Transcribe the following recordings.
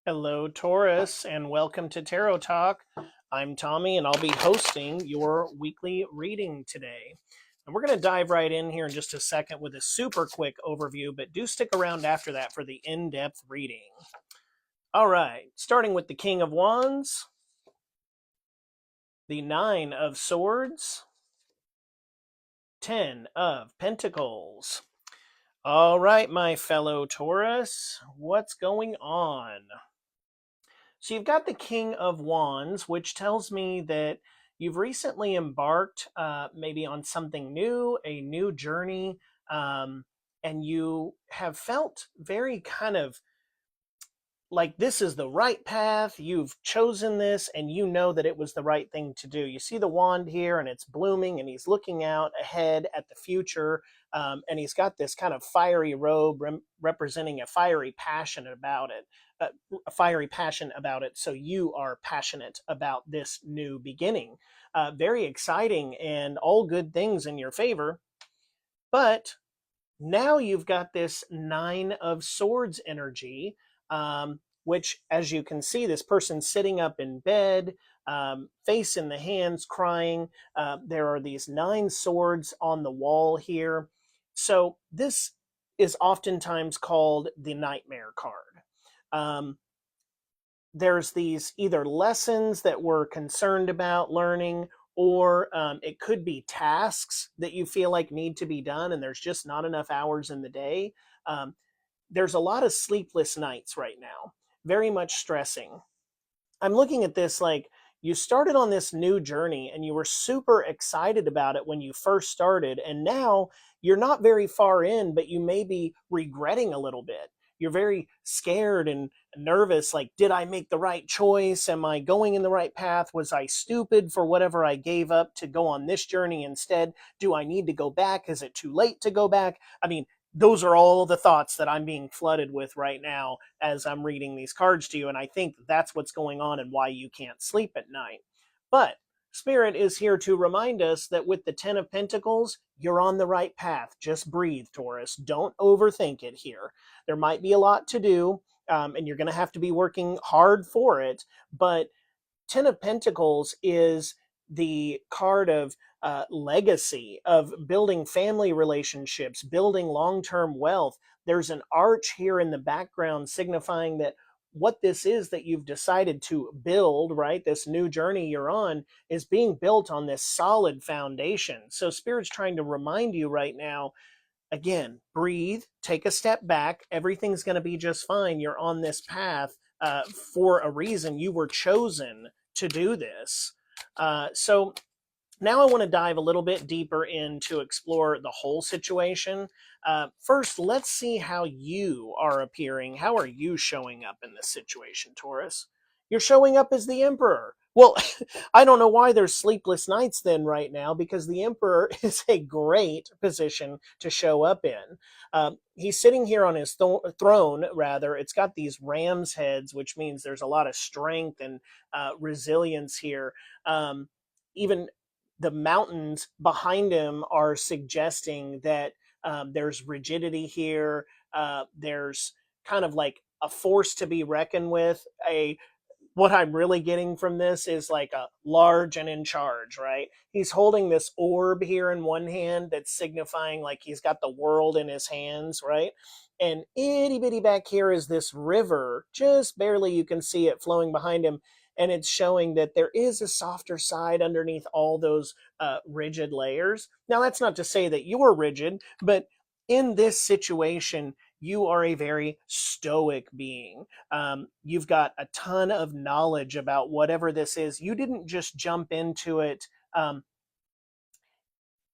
Hello, Taurus, and welcome to Tarot Talk. I'm Tommy, and I'll be hosting your weekly reading today. And we're going to dive right in here in just a second with a super quick overview, but do stick around after that for the in-depth reading. All right, starting with the King of Wands, the Nine of Swords, 10 of Pentacles. All right, my fellow Taurus, what's going on? So you've got the King of Wands, which tells me that you've recently embarked maybe on something new, a new journey, and you have felt very kind of like this is the right path. You've chosen this and you know that it was the right thing to do. You see the wand here and it's blooming and he's looking out ahead at the future. And he's got this kind of fiery robe representing a fiery passion about it. A fiery passion about it. So you are passionate about this new beginning. Very exciting and all good things in your favor. But now you've got this Nine of Swords energy, which, as you can see, this person's sitting up in bed, face in the hands, crying. There are these 9 swords on the wall here. So this is oftentimes called the nightmare card. There's these either lessons that we're concerned about learning, or it could be tasks that you feel like need to be done and there's just not enough hours in the day. There's a lot of sleepless nights right now, very much stressing. I'm looking at this like you started on this new journey and you were super excited about it when you first started, and now you're not very far in, but you may be regretting a little bit. You're very scared and nervous, like, did I make the right choice? Am I going in the right path? Was I stupid for whatever I gave up to go on this journey instead? Do I need to go back? Is it too late to go back? I mean, those are all the thoughts that I'm being flooded with right now as I'm reading these cards to you. And I think that's what's going on and why you can't sleep at night. But Spirit is here to remind us that with the 10 of Pentacles, you're on the right path. Just breathe, Taurus. Don't overthink it here. There might be a lot to do, and you're going to have to be working hard for it. But 10 of Pentacles is the card of legacy, of building family relationships, building long-term wealth. There's an arch here in the background signifying that what this is that you've decided to build, right? This new journey you're on is being built on this solid foundation. So Spirit's trying to remind you right now, again, breathe, take a step back. Everything's going to be just fine. You're on this path for a reason. You were chosen to do this. So now I want to dive a little bit deeper in to explore the whole situation. First, let's see how you are appearing. How are you showing up in this situation, Taurus? You're showing up as the Emperor. Well, I don't know why there's sleepless nights then right now, because the Emperor is a great position to show up in. He's sitting here on his throne, rather. It's got these ram's heads, which means there's a lot of strength and resilience here. Even the mountains behind him are suggesting that there's rigidity here. There's kind of like a force to be reckoned with. What I'm really getting from this is like a large and in charge, right? He's holding this orb here in one hand that's signifying like he's got the world in his hands, right? And itty bitty back here is this river, just barely you can see it flowing behind him. And it's showing that there is a softer side underneath all those rigid layers. Now, that's not to say that you're rigid, but in this situation, you are a very stoic being. You've got a ton of knowledge about whatever this is. You didn't just jump into it.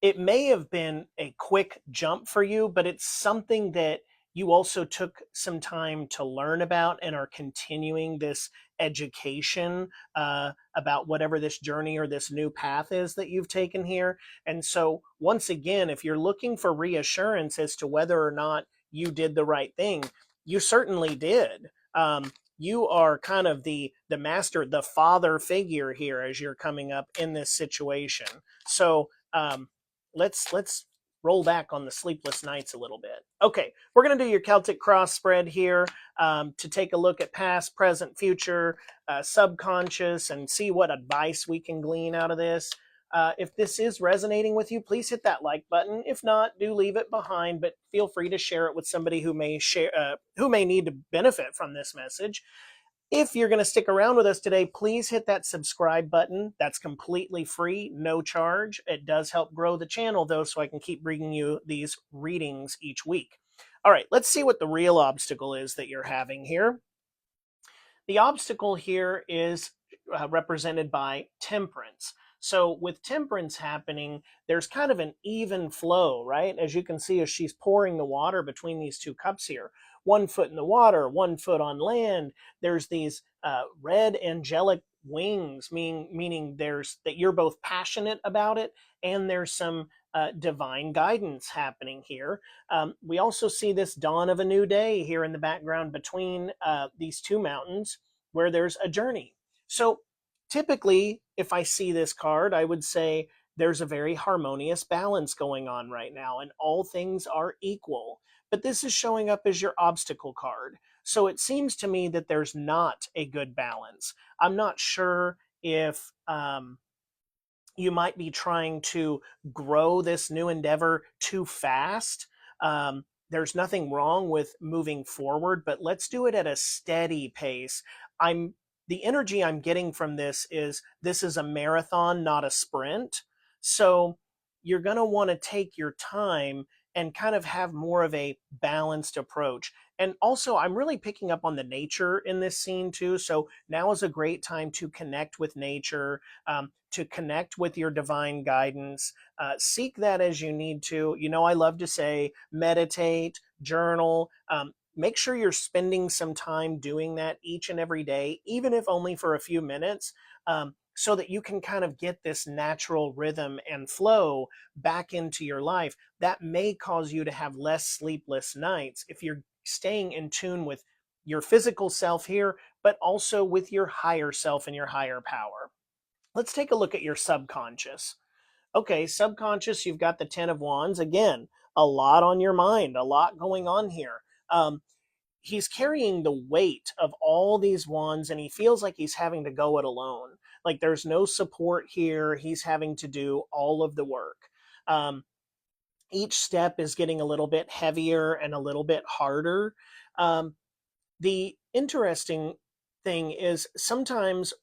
It may have been a quick jump for you, but it's something that you also took some time to learn about and are continuing this education about whatever this journey or this new path is that you've taken here. And so once again, if you're looking for reassurance as to whether or not you did the right thing, you certainly did. You are kind of the master, the father figure here as you're coming up in this situation. So let's roll back on the sleepless nights a little bit. Okay, we're going to do your Celtic cross spread here to take a look at past, present, future, subconscious, and see what advice we can glean out of this. If this is resonating with you, please hit that like button. If not, do leave it behind, but feel free to share it with somebody who may need to benefit from this message. If you're going to stick around with us today, please hit that subscribe button. That's completely free, no charge. It does help grow the channel, though, so I can keep bringing you these readings each week. All right, let's see what the real obstacle is that you're having here. The obstacle here is represented by temperance. So with temperance happening, there's kind of an even flow, right? As you can see, as she's pouring the water between these two cups here, 1 foot in the water, 1 foot on land. There's these red angelic wings, meaning there's that you're both passionate about it, and there's some divine guidance happening here. We also see this dawn of a new day here in the background between these two mountains, where there's a journey. So typically, if I see this card, I would say there's a very harmonious balance going on right now, and all things are equal. But this is showing up as your obstacle card. So it seems to me that there's not a good balance. I'm not sure if you might be trying to grow this new endeavor too fast. There's nothing wrong with moving forward, but let's do it at a steady pace. The energy I'm getting from this is a marathon, not a sprint. So you're going to want to take your time and kind of have more of a balanced approach. And also, I'm really picking up on the nature in this scene too. So now is a great time to connect with nature, to connect with your divine guidance. Seek that as you need to. You know, I love to say meditate, journal. Make sure you're spending some time doing that each and every day, even if only for a few minutes, so that you can kind of get this natural rhythm and flow back into your life. That may cause you to have less sleepless nights if you're staying in tune with your physical self here, but also with your higher self and your higher power. Let's take a look at your subconscious. Okay, subconscious, you've got the 10 of Wands. Again, a lot on your mind, a lot going on here. He's carrying the weight of all these wands, and he feels like he's having to go it alone. Like there's no support here. He's having to do all of the work. Each step is getting a little bit heavier and a little bit harder. The interesting thing is sometimes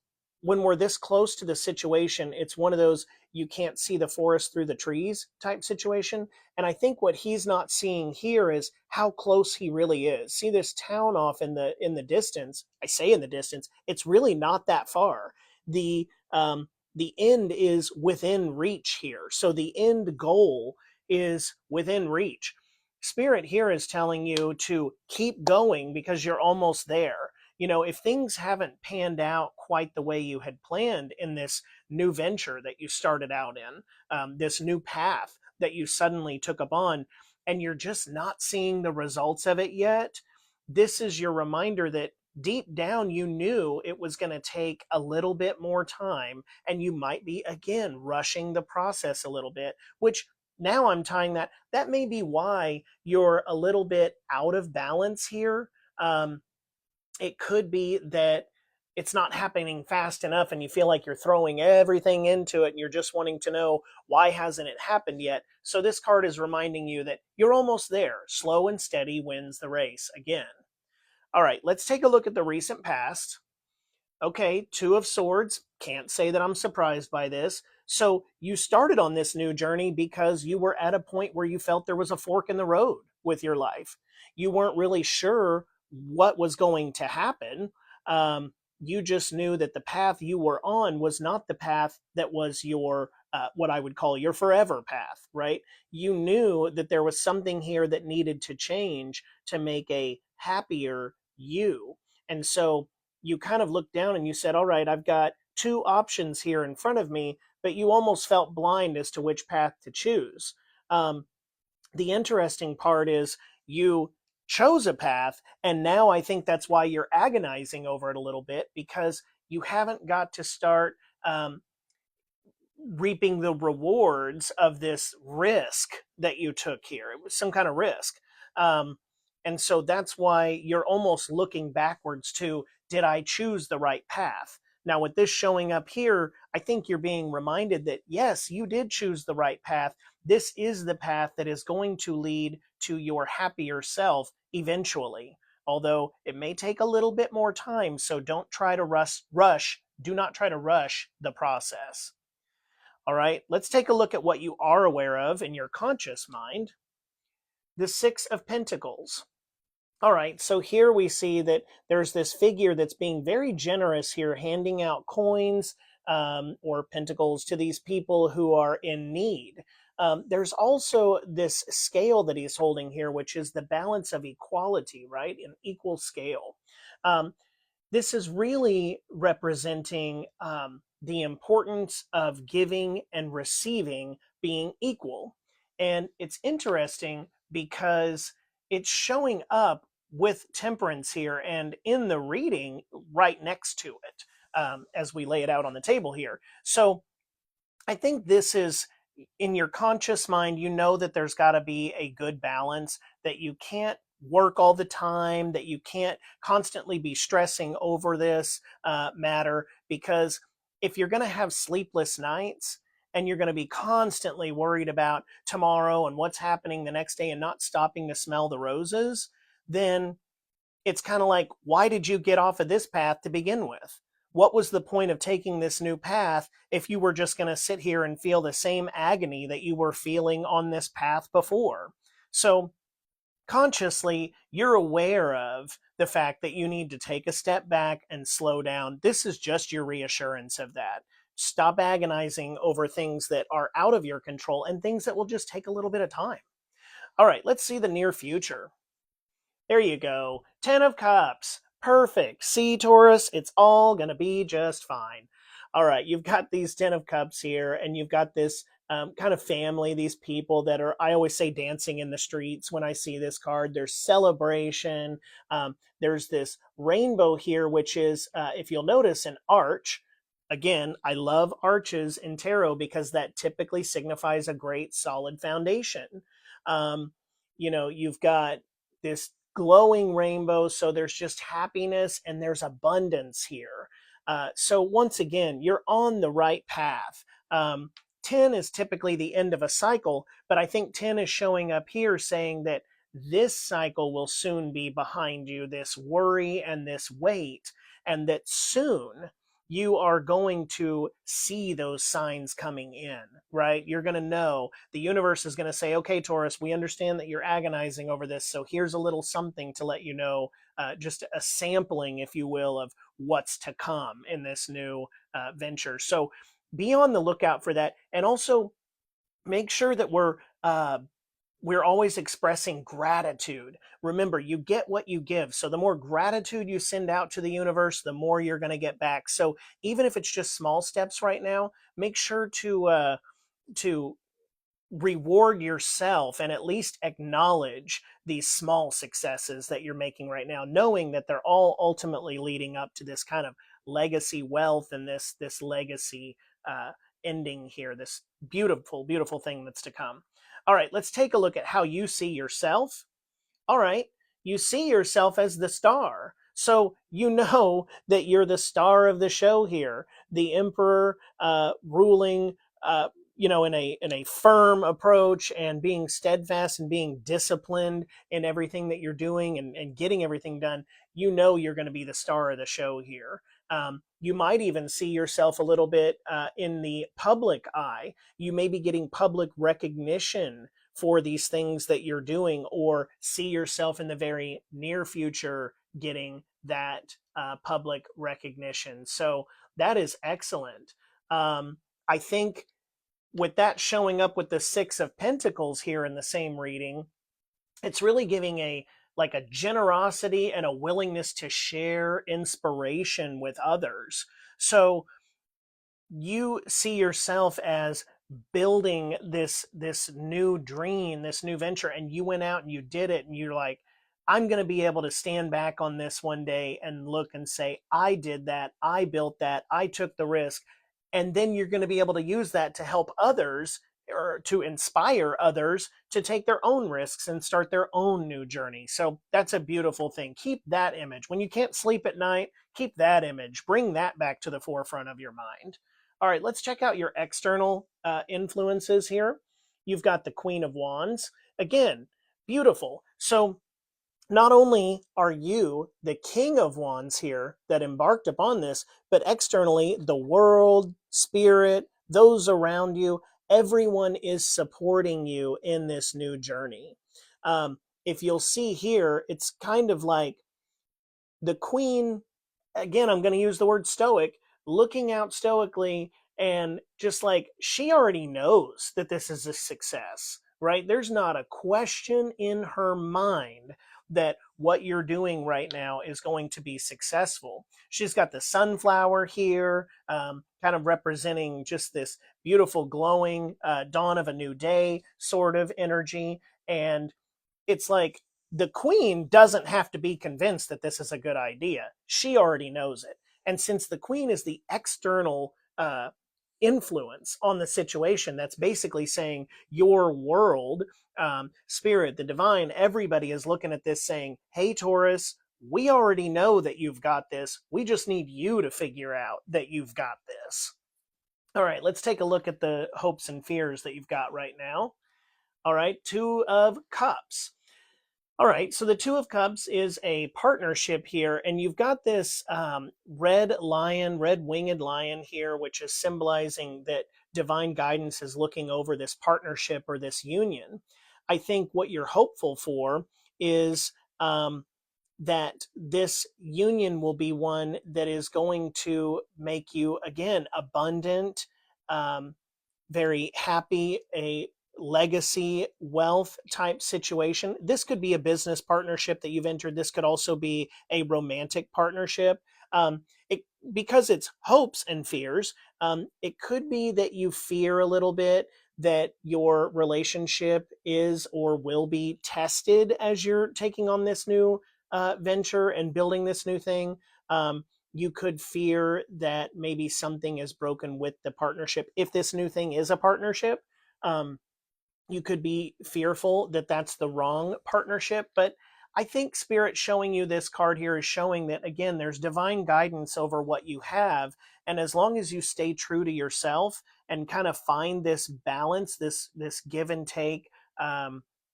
when we're this close to the situation, it's one of those you can't see the forest through the trees type situation. And I think what he's not seeing here is how close he really is. See this town off in the distance. I say in the distance, it's really not that far. The end is within reach here. So the end goal is within reach. Spirit here is telling you to keep going because you're almost there. You know, if things haven't panned out quite the way you had planned in this new venture that you started out in, this new path that you suddenly took up on, and you're just not seeing the results of it yet, this is your reminder that deep down you knew it was going to take a little bit more time, and you might be, again, rushing the process a little bit, which now I'm tying that may be why you're a little bit out of balance here. It could be that it's not happening fast enough and you feel like you're throwing everything into it and you're just wanting to know why hasn't it happened yet. So this card is reminding you that you're almost there. Slow and steady wins the race again. All right, let's take a look at the recent past. Okay, Two of Swords. Can't say that I'm surprised by this. So you started on this new journey because you were at a point where you felt there was a fork in the road with your life. You weren't really sure what was going to happen. You just knew that the path you were on was not the path that was your what I would call your forever path, right? You knew that there was something here that needed to change to make a happier you. And so you kind of looked down and you said, all right, I've got two options here in front of me, but you almost felt blind as to which path to choose. The interesting part is you chose a path, and now I think that's why you're agonizing over it a little bit, because you haven't got to start reaping the rewards of this risk that you took here. It was some kind of risk. Um, and so that's why you're almost looking backwards to, did I choose the right path? Now, with this showing up here, I think you're being reminded that, yes, you did choose the right path. This is the path that is going to lead to your happier self eventually, although it may take a little bit more time. So don't try to do not try to rush the process. All right, let's take a look at what you are aware of in your conscious mind. The Six of Pentacles. All right, so here we see that there's this figure that's being very generous here, handing out coins or pentacles to these people who are in need. There's also this scale that he's holding here, which is the balance of equality, right? An equal scale. This is really representing the importance of giving and receiving being equal. And it's interesting because it's showing up with temperance here and in the reading right next to it as we lay it out on the table here. So I think this is in your conscious mind, you know that there's got to be a good balance, that you can't work all the time, that you can't constantly be stressing over this matter, because if you're going to have sleepless nights and you're going to be constantly worried about tomorrow and what's happening the next day and not stopping to smell the roses, then it's kind of like, why did you get off of this path to begin with? What was the point of taking this new path if you were just going to sit here and feel the same agony that you were feeling on this path before? So consciously, you're aware of the fact that you need to take a step back and slow down. This is just your reassurance of that. Stop agonizing over things that are out of your control and things that will just take a little bit of time. All right, let's see the near future. There you go. 10 of Cups. Perfect. See, Taurus, it's all going to be just fine. All right, you've got these 10 of Cups here, and you've got this kind of family, these people that are, I always say, dancing in the streets when I see this card. There's celebration. There's this rainbow here, which is, if you'll notice, an arch. Again, I love arches in tarot because that typically signifies a great solid foundation. You've got this glowing rainbow, so there's just happiness and there's abundance here. So once again, you're on the right path. 10 is typically the end of a cycle, but I think 10 is showing up here saying that this cycle will soon be behind you, this worry and this weight, and that soon you are going to see those signs coming in, right? You're going to know, the universe is going to say, okay, Taurus, we understand that you're agonizing over this, so here's a little something to let you know, just a sampling, if you will, of what's to come in this new venture. So be on the lookout for that, and also make sure that we're always expressing gratitude. Remember, you get what you give. So the more gratitude you send out to the universe, the more you're going to get back. So even if it's just small steps right now, make sure to reward yourself and at least acknowledge these small successes that you're making right now, knowing that they're all ultimately leading up to this kind of legacy wealth and this legacy ending here, this beautiful, beautiful thing that's to come. All right, let's take a look at how you see yourself. All right, you see yourself as the star. So you know that you're the star of the show here, the emperor ruling, in a firm approach and being steadfast and being disciplined in everything that you're doing and getting everything done. You know you're going to be the star of the show here. You might even see yourself a little bit in the public eye. You may be getting public recognition for these things that you're doing, or see yourself in the very near future getting that public recognition. So that is excellent. I think with that showing up with the Six of Pentacles here in the same reading, it's really giving a generosity and a willingness to share inspiration with others. So you see yourself as building this new dream, this new venture, and you went out and you did it, and you're like, I'm going to be able to stand back on this one day and look and say, I did that, I built that, I took the risk, And then you're going to be able to use that to help others or to inspire others to take their own risks and start their own new journey. So that's a beautiful thing. Keep that image. When you can't sleep at night, keep that image. Bring that back to the forefront of your mind. All right, let's check out your external influences here. You've got the Queen of Wands. Again, beautiful. So not only are you the King of Wands here that embarked upon this, but externally, the world, spirit, those around you, everyone is supporting you in this new journey. If you'll see here, it's kind of like the Queen, again, I'm going to use the word stoic, looking out stoically, and just like she already knows that this is a success, right? There's not a question in her mind that what you're doing right now is going to be successful. She's got the sunflower here, kind of representing just this beautiful, glowing dawn of a new day sort of energy. And it's like the queen doesn't have to be convinced that this is a good idea. She already knows it. And since the queen is the external influence on the situation, that's basically saying your world, spirit, the divine, everybody is looking at this saying, hey, Taurus, we already know that you've got this. We just need you to figure out that you've got this. All right, let's take a look at the hopes and fears that you've got right now. All right, Two of Cups. All right, so the Two of Cups is a partnership here, and you've got this red lion, red winged lion here, which is symbolizing that divine guidance is looking over this partnership or this union. I think what you're hopeful for is that this union will be one that is going to make you, again, abundant, very happy, a legacy wealth type situation. This could be a business partnership that you've entered. This could also be a romantic partnership. It, because it's hopes and fears, it could be that you fear a little bit that your relationship is or will be tested as you're taking on this new venture and building this new thing. You could fear that maybe something is broken with the partnership. If this new thing is a partnership, you could be fearful that that's the wrong partnership. But I think Spirit showing you this card here is showing that, again, there's divine guidance over what you have. And as long as you stay true to yourself and kind of find this balance, this give and take,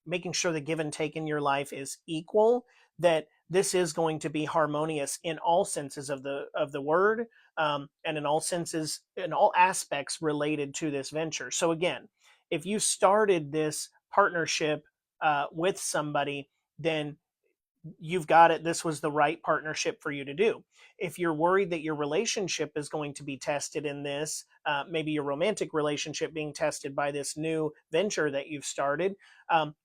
making sure the give and take in your life is equal, that this is going to be harmonious in all senses of the word, and in all senses, in all aspects related to this venture. So again, if you started this partnership with somebody, then you've got it. This was the right partnership for you to do. If you're worried that your relationship is going to be tested in this, maybe your romantic relationship being tested by this new venture that you've started,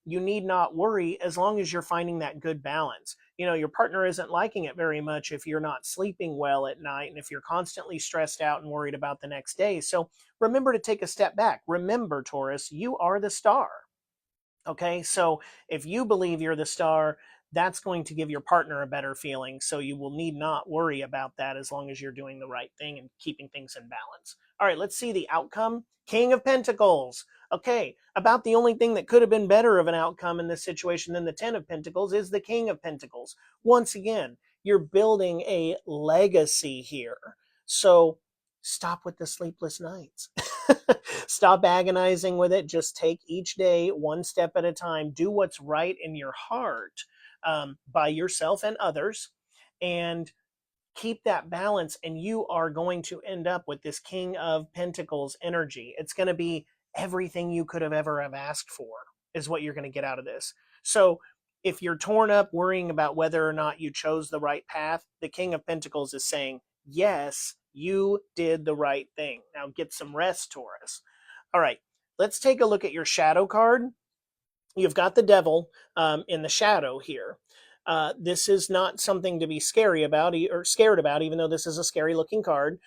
you need not worry as long as you're finding that good balance. You know, your partner isn't liking it very much if you're not sleeping well at night and if you're constantly stressed out and worried about the next day. So remember to take a step back. Remember, Taurus, you are the star. Okay, so if you believe you're the star, that's going to give your partner a better feeling. So you will need not worry about that as long as you're doing the right thing and keeping things in balance. All right, let's see the outcome. King of Pentacles. Okay, about the only thing that could have been better of an outcome in this situation than the 10 of Pentacles is the King of Pentacles. Once again, you're building a legacy here. So stop with the sleepless nights. Stop agonizing with it. Just take each day one step at a time. Do what's right in your heart, by yourself and others, and keep that balance. And you are going to end up with this King of Pentacles energy. It's going to be everything you could have ever have asked for is what you're going to get out of this. So if you're torn up worrying about whether or not you chose the right path, the King of Pentacles is saying, yes, you did the right thing. Now get some rest, Taurus. All right, let's take a look at your shadow card. You've got the devil in the shadow here. This is not something to be scary about or scared about, even though this is a scary looking card.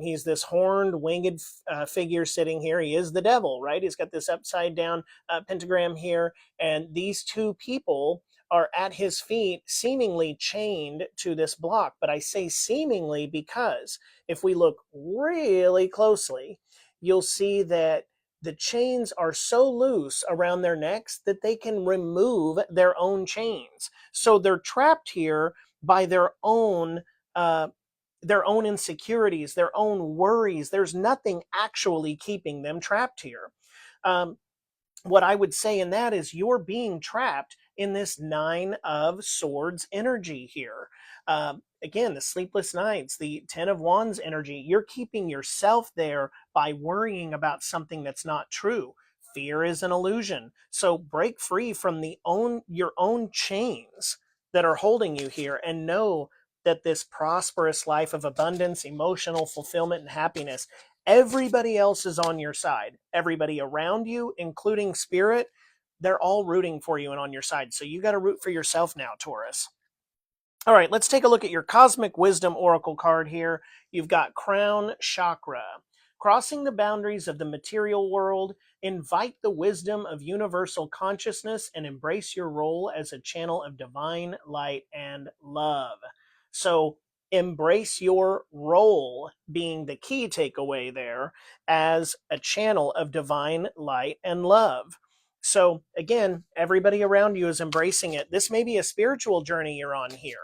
He's this horned, winged figure sitting here. He is the devil, right? He's got this upside down pentagram here. And these two people are at his feet, seemingly chained to this block. But I say seemingly because if we look really closely, you'll see that the chains are so loose around their necks that they can remove their own chains. So they're trapped here by uh, their own insecurities, their own worries. There's nothing actually keeping them trapped here. Um, what I would say in that is you're being trapped in this Nine of Swords energy here. Again, the sleepless nights, the Ten of Wands energy, you're keeping yourself there by worrying about something that's not true. Fear is an illusion. So break free from your own chains that are holding you here and know that this prosperous life of abundance, emotional fulfillment, and happiness, everybody else is on your side. Everybody around you, including spirit, they're all rooting for you and on your side. So you got to root for yourself now, Taurus. All right, let's take a look at your Cosmic Wisdom Oracle card here. You've got Crown Chakra. Crossing the boundaries of the material world, invite the wisdom of universal consciousness and embrace your role as a channel of divine light and love. So embrace your role being the key takeaway there as a channel of divine light and love. So again, everybody around you is embracing it. This may be a spiritual journey you're on here.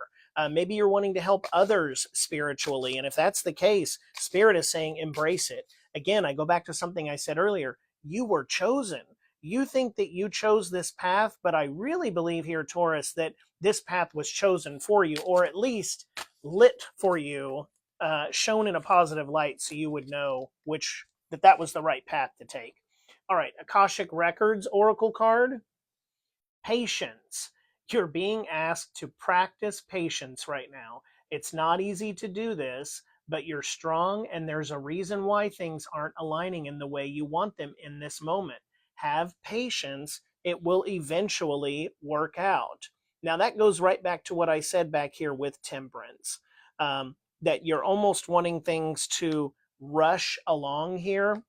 Maybe you're wanting to help others spiritually. And if that's the case, Spirit is saying embrace it. Again, I go back to something I said earlier. You were chosen. You think that you chose this path, but I really believe here, Taurus, that this path was chosen for you, or at least lit for you, shown in a positive light so you would know that was the right path to take. All right, Akashic Records Oracle card. Patience. You're being asked to practice patience right now. It's not easy to do this, but you're strong, and there's a reason why things aren't aligning in the way you want them in this moment. Have patience. It will eventually work out. Now, that goes right back to what I said back here with temperance, that you're almost wanting things to rush along here.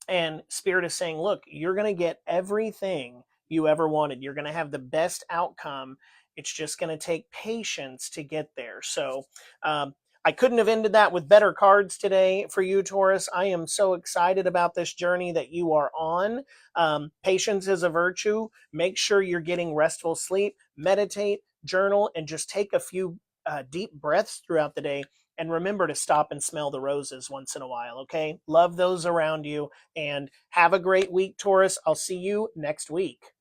And Spirit is saying, look, you're going to get everything you ever wanted. You're going to have the best outcome. It's just going to take patience to get there. So I couldn't have ended that with better cards today for you, Taurus. I am so excited about this journey that you are on. Patience is a virtue. Make sure you're getting restful sleep, meditate, journal, and just take a few deep breaths throughout the day. And remember to stop and smell the roses once in a while, okay? Love those around you, and have a great week, Taurus. I'll see you next week.